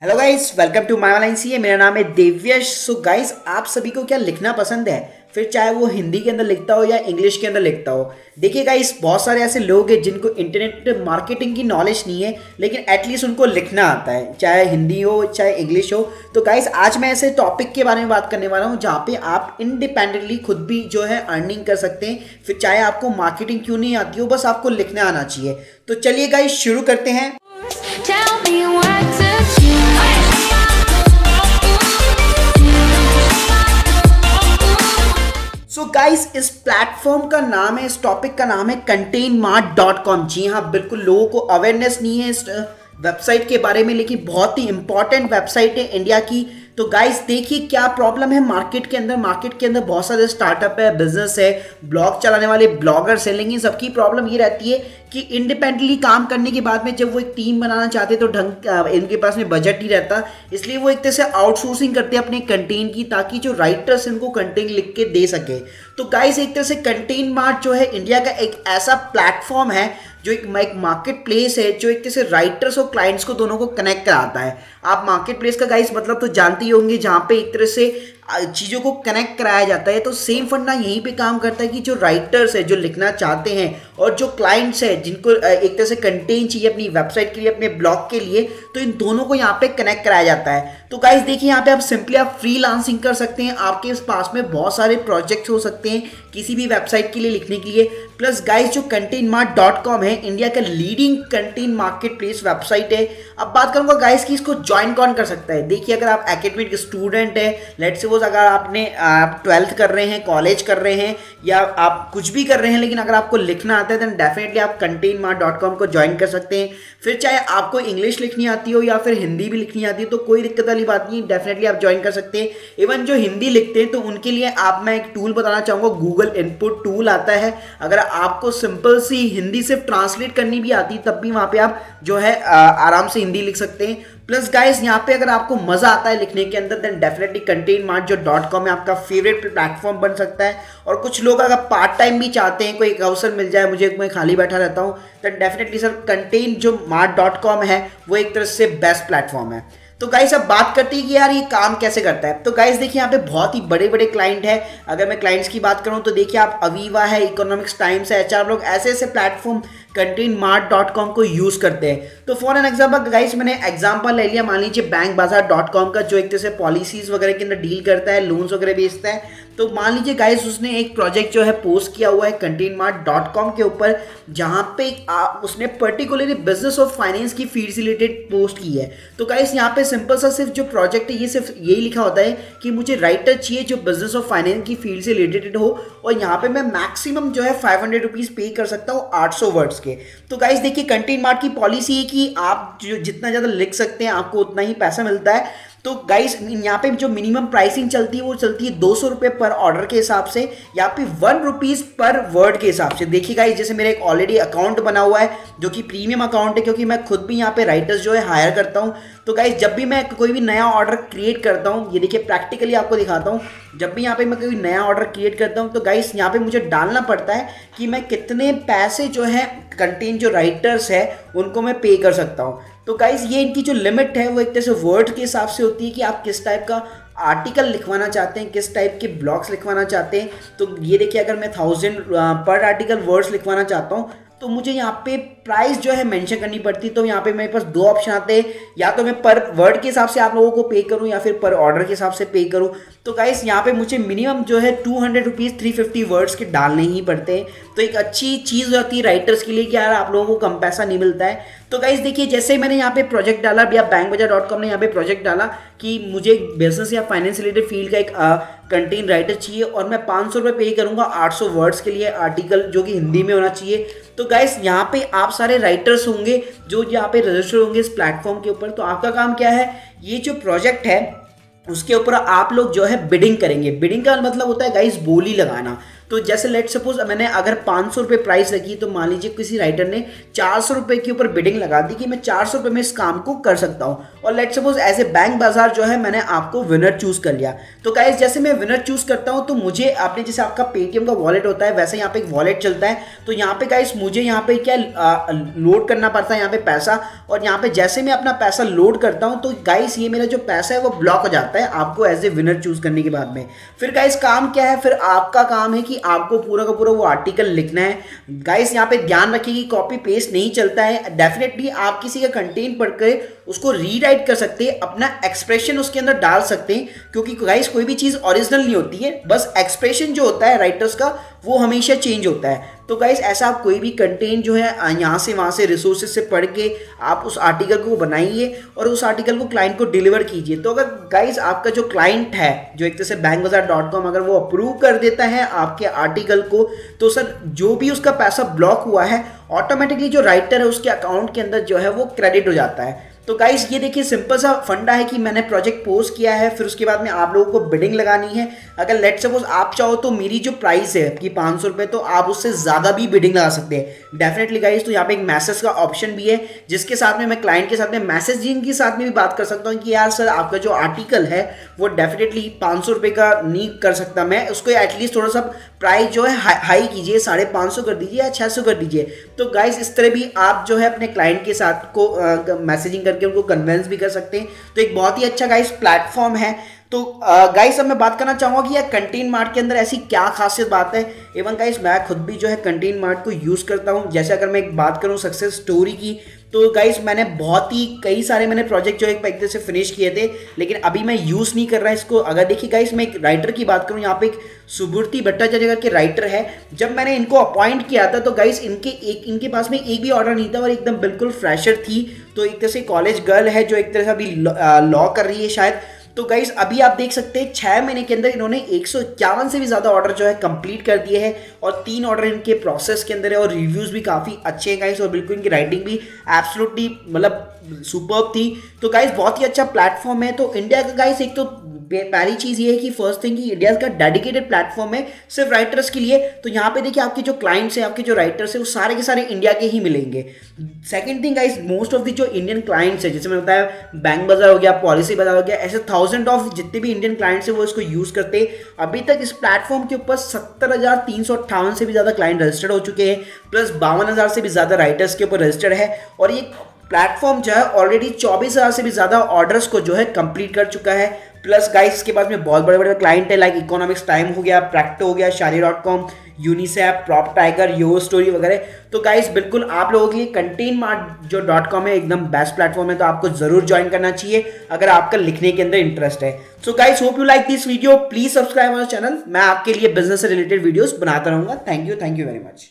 Hello guys, welcome to my online CA. मेरा नाम है देव्यश। सो गाइस, आप सभी को क्या लिखना पसंद है? फिर चाहे वो हिंदी के अंदर लिखता हो या इंग्लिश के अंदर लिखता हो। देखिए गाइस, बहुत सारे ऐसे लोग हैं जिनको इंटरनेट मार्केटिंग की नॉलेज नहीं है, लेकिन एटलीस्ट उनको लिखना आता है, चाहे हिंदी हो चाहे इंग्लिश हो। तो गाइस, आज मैं ऐसे टॉपिक के बारे में बात करने वाला हूँ जहाँ पे आप इंडिपेंडेंटली खुद भी जो है अर्निंग कर सकते हैं। फिर चाहे आपको मार्केटिंग क्यों नहीं आती हो, बस आपको लिखना आना चाहिए। तो चलिए गाइस, शुरू करते हैं। Tell me what to do. So guys, इस प्लेटफॉर्म का नाम है, इस टॉपिक का नाम है containmart.com। जी हाँ, बिल्कुल लोगों को अवेयरनेस नहीं है इस वेबसाइट के बारे में, लेकिन बहुत ही इंपॉर्टेंट वेबसाइट है इंडिया की। तो गाइस देखिए, क्या प्रॉब्लम है मार्केट के अंदर। मार्केट के अंदर बहुत सारे स्टार्टअप है, बिजनेस है, ब्लॉग चलाने वाले ब्लॉगर्स हैं, लेकिन सबकी प्रॉब्लम ये रहती है कि इंडिपेंडेंटली काम करने के बाद में जब वो एक टीम बनाना चाहते हैं तो ढंग इनके पास में बजट नहीं रहता। इसलिए वो एक तरह से आउटसोर्सिंग करते हैं अपने कंटेंट की, ताकि जो राइटर्स इनको कंटेंट लिख के दे सके। तो गाइस, एक तरह से कंटेंट मार्ट जो है इंडिया का एक ऐसा प्लेटफॉर्म है जो एक मार्केट प्लेस है, जो एक तरह से राइटर्स और क्लाइंट्स को दोनों को कनेक्ट कराता है। आप मार्केट प्लेस का गाइस मतलब तो जानते ही होंगे, जहाँ पे एक तरह से चीज़ों को कनेक्ट कराया जाता है। तो सेम फंडा यहीं पे काम करता है कि जो राइटर्स है, जो लिखना चाहते हैं, और जो क्लाइंट्स है जिनको एक तरह से कंटेंट चाहिए अपनी वेबसाइट के लिए, अपने ब्लॉग के लिए, तो इन दोनों को यहाँ पे कनेक्ट कराया जाता है। तो गाइस देखिए, यहाँ पे आप सिंपली आप फ्रीलांसिंग कर सकते हैं। आपके पास में बहुत सारे प्रोजेक्ट्स हो सकते हैं किसी भी वेबसाइट के लिए लिखने के लिए। प्लस गाइस, जो containmart.com है इंडिया का leading content market place website है। अब बात करूंगा गाइस कि इसको ज्वाइन कौन कर सकता है। देखिए, अगर आप एकेडमिक स्टूडेंट है, लेट्स सपोज अगर आपने आप 12th कर रहे हैं, कॉलेज कर रहे हैं, या आप कुछ भी कर रहे हैं, लेकिन अगर आपको लिखना आता है देन डेफिनेटली आप containmart.com को ज्वाइन कर सकते हैं। फिर चाहे आपको इंग्लिश लिखनी आती हो या फिर हिंदी भी लिखनी आती है तो कोई दिक्कत वाली बात नहीं, डेफिनेटली आप ज्वाइन कर सकते हैं। इवन जो हिंदी लिखते हैं तो उनके लिए मैं एक टूल बताना चाहूँगा, गूगल इनपुट टूल आता है। अगर आपको सिंपल सी हिंदी सिर्फ ट्रांसलेट करनी भी आती तब भी वहाँ पे आप जो है आराम से हिंदी लिख सकते हैं। प्लस गाइस, यहाँ पे अगर आपको मजा आता है लिखने के अंदर देन डेफिनेटली containmart जो .com है आपका फेवरेट प्लेटफॉर्म बन सकता है। और कुछ लोग अगर पार्ट टाइम भी चाहते हैं, कोई एक अवसर मिल जाए, मुझे मैं खाली बैठा रहता हूँ, तो डेफिनेटली सर containmart.com है वो एक तरह से बेस्ट प्लेटफॉर्म है। तो गाइस, अब बात करते हैं कि यार ये काम कैसे करता है। तो गाइस देखिए, यहाँ पे बहुत ही बड़े बड़े क्लाइंट है। अगर मैं क्लाइंट्स की बात करूँ तो देखिए, आप अवीवा है, इकोनॉमिक्स टाइम्स है, HR लोग ऐसे ऐसे प्लेटफॉर्म containmart.com को यूज करते हैं। तो फॉर एन एग्जाम्पल गाइस, मैंने एग्जाम्पल ले लिया, मान लीजिए bankbazaar.com का, जो एक तरह से पॉलिसीज वगैरह के अंदर डील करता है, लोन्स वगैरह बेचता है। तो मान लीजिए गाइस, उसने एक प्रोजेक्ट जो है पोस्ट किया हुआ है containmart.com के ऊपर, जहां पे उसने पर्टिकुलरली बिजनेस और फाइनेंस की फील्ड से रिलेटेड पोस्ट की है। तो गाइस, यहाँ पे सिंपल सा सिर्फ जो प्रोजेक्ट है ये सिर्फ यही लिखा होता है कि मुझे राइटर चाहिए जो बिजनेस और फाइनेंस की फील्ड से रिलेटेड हो, और यहाँ पे मैं मैक्सिमम जो है 500 रुपीज़ पे कर सकता हूँ 800 वर्ड्स के। तो गाइस देखिए, कंटेंटमार्ट की पॉलिसी है कि आप जो जितना ज़्यादा लिख सकते हैं आपको उतना ही पैसा मिलता है। तो गाइस, यहाँ पे जो मिनिमम प्राइसिंग चलती है वो चलती है 200 रुपये पर ऑर्डर के हिसाब से, या फिर 1 रुपीज़ पर वर्ड के हिसाब से। देखिए गाइस, जैसे मेरा एक ऑलरेडी अकाउंट बना हुआ है जो कि प्रीमियम अकाउंट है, क्योंकि मैं खुद भी यहाँ पे राइटर्स जो है हायर करता हूँ। तो गाइस, जब भी मैं कोई भी नया ऑर्डर क्रिएट करता हूँ, ये देखिए प्रैक्टिकली आपको दिखाता हूँ, जब भी यहाँ पे मैं कोई नया ऑर्डर क्रिएट करता हूँ तो गाइस यहाँ पे मुझे डालना पड़ता है कि मैं कितने पैसे जो है कंटेंट जो राइटर्स है उनको मैं पे कर सकता हूँ। तो गाइस, ये इनकी जो लिमिट है वो एक तरह से वर्ड के हिसाब से होती है कि आप किस टाइप का आर्टिकल लिखवाना चाहते हैं, किस टाइप के ब्लॉग्स लिखवाना चाहते हैं। तो ये देखिए, अगर मैं 1000 पर आर्टिकल वर्ड्स लिखवाना चाहता हूँ तो मुझे यहाँ पे प्राइस जो है मेंशन करनी पड़ती है। तो यहाँ पे मेरे पास दो ऑप्शन आते हैं, या तो मैं पर वर्ड के हिसाब से आप लोगों को पे करूँ या फिर पर ऑर्डर के हिसाब से पे करूँ। तो गाइस, यहाँ पे मुझे मिनिमम जो है 200 रुपीज़ 350 वर्ड्स के डालने ही पड़ते हैं। तो एक अच्छी चीज़ होती है राइटर्स के लिए कि यार आप लोगों को कम पैसा नहीं मिलता है। तो गाइस देखिए, जैसे ही मैंने यहाँ पे प्रोजेक्ट डाला, या bankbazaar.com ने यहाँ पे प्रोजेक्ट डाला कि मुझे बिजनेस या फाइनेंस रिलेटेड फील्ड का एक कंटेंट राइटर चाहिए, और मैं 500 रुपये पे करूँगा 800 वर्ड्स के लिए आर्टिकल, जो कि हिंदी में होना चाहिए। तो गाइस, यहाँ पे आप सारे राइटर्स होंगे जो यहाँ पे रजिस्टर होंगे इस प्लेटफॉर्म के ऊपर। तो आपका काम क्या है, ये जो प्रोजेक्ट है उसके ऊपर आप लोग जो है बिडिंग करेंगे। बिडिंग का मतलब होता है गाइस बोली लगाना। तो जैसे लेट सपोज मैंने अगर 500 रुपये प्राइस रखी, तो मान लीजिए किसी राइटर ने 400 रुपये के ऊपर बिडिंग लगा दी कि मैं 400 रुपये में इस काम को कर सकता हूँ, और let suppose as a bank बाजार जो है मैंने आपको विनर चूज कर लिया। तो गाइस जैसे मैं विनर चूज करता हूँ, तो मुझे आपने जैसे आपका पेटीएम का वॉलेट होता है वैसे यहाँ पे एक वॉलेट चलता है। तो यहाँ पे गाइस मुझे यहाँ पे क्या लोड करना पड़ता है यहाँ पे पैसा, और यहाँ पे जैसे मैं अपना पैसा लोड करता हूँ तो गाइस ये मेरा जो पैसा है वो ब्लॉक हो जाता है आपको एज ए विनर चूज करने के बाद में। फिर गाइस काम क्या है, फिर आपका काम है कि आपको पूरा का पूरा वो आर्टिकल लिखना है। गाइस यहाँ पे ध्यान रखिए कि कॉपी पेस्ट नहीं चलता है। डेफिनेटली आप किसी का कंटेंट पढ़कर उसको रीराइट कर सकते हैं, अपना एक्सप्रेशन उसके अंदर डाल सकते हैं, क्योंकि गाइस कोई भी चीज़ ओरिजिनल नहीं होती है, बस एक्सप्रेशन जो होता है राइटर्स का वो हमेशा चेंज होता है। तो गाइस ऐसा आप कोई भी कंटेंट जो है यहाँ से वहाँ से रिसोर्सेज से पढ़ के आप उस आर्टिकल को बनाइए और उस आर्टिकल को क्लाइंट को डिलीवर कीजिए। तो अगर गाइस आपका जो क्लाइंट है, जो एक तरह से bankbazaar.com, अगर वो अप्रूव कर देता है आपके आर्टिकल को, तो सर जो भी उसका पैसा ब्लॉक हुआ है ऑटोमेटिकली जो राइटर है उसके अकाउंट के अंदर जो है वो क्रेडिट हो जाता है। तो गाइस ये देखिए सिंपल सा फंडा है कि मैंने प्रोजेक्ट पोस्ट किया है, फिर उसके बाद में आप लोगों को बिडिंग लगानी है। अगर लेट सपोज आप चाहो तो मेरी जो प्राइस है कि 500 रुपये, तो आप उससे ज़्यादा भी बिडिंग लगा सकते हैं डेफिनेटली गाइस। तो यहाँ पे एक मैसेज का ऑप्शन भी है, जिसके साथ में मैं क्लाइंट के साथ में मैसेजिंग के साथ में भी बात कर सकता हूँ कि यार सर आपका जो आर्टिकल है वो डेफिनेटली 500 रुपये का नहीं कर सकता मैं, उसको एटलीस्ट थोड़ा सा प्राइस जो है हाई कीजिए, 550 कर दीजिए या 600 कर दीजिए। तो गाइस इस तरह भी आप जो है अपने क्लाइंट के साथ को मैसेजिंग करके उनको कन्विंस भी कर सकते हैं। तो एक बहुत ही अच्छा गाइस प्लेटफॉर्म है। तो गाइस अब मैं बात करना चाहूँगा कि यार कंटेंट मार्ट के अंदर ऐसी क्या खासियत बात है। इवन गाइस मैं खुद भी जो है कंटेंट मार्ट को यूज़ करता हूँ। जैसे अगर मैं एक बात करूँ सक्सेस स्टोरी की, तो गाइस मैंने बहुत ही कई सारे मैंने प्रोजेक्ट जो एक तरह से फिनिश किए थे, लेकिन अभी मैं यूज़ नहीं कर रहा इसको। अगर देखिए गाइस मैं एक राइटर की बात करूँ, यहाँ पे एक सुबुर्ती भट्टाचार्य के राइटर है। जब मैंने इनको अपॉइंट किया था तो गाइस इनके पास में एक भी ऑर्डर नहीं था और एकदम बिल्कुल फ्रेशर थी। तो एक तरह से कॉलेज गर्ल है जो एक तरह से अभी लॉ कर रही है शायद। तो गाइस अभी आप देख सकते हैं 6 महीने के अंदर इन्होंने 151 से भी ज़्यादा ऑर्डर जो है कंप्लीट कर दिए हैं, और 3 ऑर्डर इनके प्रोसेस के अंदर है, और रिव्यूज़ भी काफ़ी अच्छे हैं गाइस, और बिल्कुल इनकी राइटिंग भी एब्सोल्युटली मतलब सुपर्ब थी। तो गाइस बहुत ही अच्छा प्लेटफॉर्म है। तो इंडिया का गाइस एक तो पहली चीज़ ये है कि फर्स्ट थिंग कि इंडिया का डेडिकेटेड प्लेटफॉर्म है सिर्फ राइटर्स के लिए। तो यहाँ पे देखिए आपके जो क्लाइंट्स हैं, आपके जो राइटर्स हैं, वो सारे के सारे इंडिया के ही मिलेंगे। Second thing guys most of the जो इंडियन क्लाइंट्स है, जैसे मैं बताया बैंक बाजार हो गया, पॉलिसी बाजार हो गया, ऐसे 1000 ऑफ जितने भी इंडियन क्लाइंट्स हैं वो इसको यूज़ करते हैं। अभी तक इस प्लेटफॉर्म के ऊपर 70,358 से भी ज़्यादा क्लाइंट रजिस्टर्ड हो चुके हैं, प्लस 52,000 से भी ज़्यादा राइटर्स के ऊपर रजिस्टर्ड है, और ये प्लेटफॉर्म जो है ऑलरेडी 24,000 से भी ज़्यादा ऑर्डर्स को जो है कंप्लीट कर चुका है। प्लस गाइस इसके बाद में बहुत बड़े बड़े क्लाइंट है, लाइक इकोनॉमिक्स टाइम हो गया, प्रैक्टो हो गया, शादी.com, यूनिसेफ, प्रॉप टाइगर, यो स्टोरी वगैरह। तो गाइस बिल्कुल आप लोगों के लिए कंटेंट मार्ट जो .com है एकदम बेस्ट प्लेटफॉर्म है, तो आपको जरूर ज्वाइन करना चाहिए अगर आपका लिखने के अंदर इंटरेस्ट है। So guys hope you like this video, please subscribe our channel. मैं आपके लिए बिजनेस से रिलेटेड वीडियोस बनाता रहूंगा। Thank you very much.